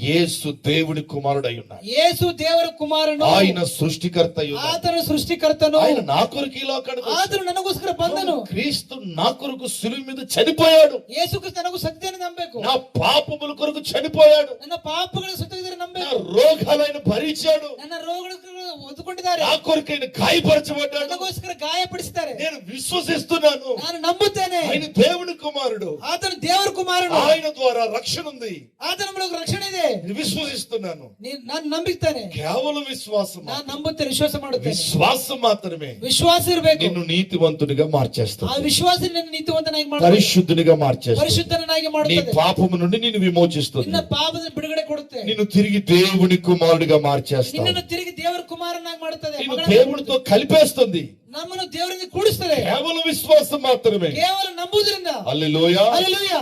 యేసు దేవుని కుమారుడై ఉన్నాడు. యేసు దేవుని కుమారుడు. ఆయన సృష్టికర్త అయి ఉన్నాడు. ఆತನು ಸೃಷ್ಟಿಕರ್ತನು. ఆయన నా కొరకు ఈ లోకానికి వచ్చాడు. ಆತನು ನನಗೋಸ್ಕರ ಬಂದನು. క్రీస్తు నా కొరకు సిలువ మీద చనిపోయాడు. ಯೇಸು ಕ್ರಿಸ್ತ ನನಗೂ ಸತ್ಯವನ್ನು ನಂಬಬೇಕು. నా పాపముల కొరకు చనిపోయాడు. ನನ್ನ ಪಾಪಗಳ ಸತ್ಯವನ್ನು నా ನಂಬಬೇಕು. రోగాలను భరించాడు. ನನ್ನ ರೋಗಗಳನ್ನು ಹೊತ್ತುಕೊಂಡಿದ್ದಾರೆ. నా కొరకు ఆయన గాయపరచబడ్డాడు. ನನಗೋಸ್ಕರ ಗಾಯಪಡಿಸಿದ್ದಾರೆ. నేను విశ్వసిస్తున్నాను. ನಾನು ನಂಬುತ್ತೇನೆ. ఆయన దేవుని కుమారుడు. ಆತನು ದೇವರ ಕುಮಾರನು. ఆయన ద్వారా రక్షణ ఉంది. ಆತನ ಮೂಲಕ ರಕ್ಷಣೆ ಇದೆ. విశ్వసిస్తున్నాను. ನಾನು ನಂಬುತ್ತೇನೆ. కేవలం విశ్వాసం. ನಾನು ನಂಬುತ್ತೇನೆ, ವಿಶ್ವಾಸ ಮಾಡುತ್ತೇನೆ. విశ్వాసం మాత్రమే విశ్వాಸ ఇರಬೇಕು. నిన్ను నీతివంతునిగా మార్చేస్తుంది. ఆ విశ్వాసం నిన్ను నీతివంతನಾಗಿ ಮಾಡುತ್ತದೆ. పరిశుద్ధునిగా మార్చేస్తుంది. పరిశుద్ధನಾಗಿ నీ ಮಾಡುತ್ತದೆ. పాపము నుండి నిన్ను విమోచిస్తుంది. నిన్న పాపದ ಬಿಡುಗಡೆ ಕೊಡುತ್ತೆ. నిన్ను తిరిగి దేవుని కుమారుడిగా మార్చేస్తుంది. నిన్ను తిరిగి దేవರ కుమారನಾಗಿ ಮಾಡುತ್ತದೆ. నిన్ను దేవునితో కలిపేస్తుంది. ನಮ್ಮನ್ನು ದೇವರಿಂದ ಕೂಡಿಸುತ್ತದೆ. కేవలం విశ్వాసం మాత్రమే. కేవలం ನಂಬುವುದರಿಂದ. హల్లెలూయా. హల్లెలూయా.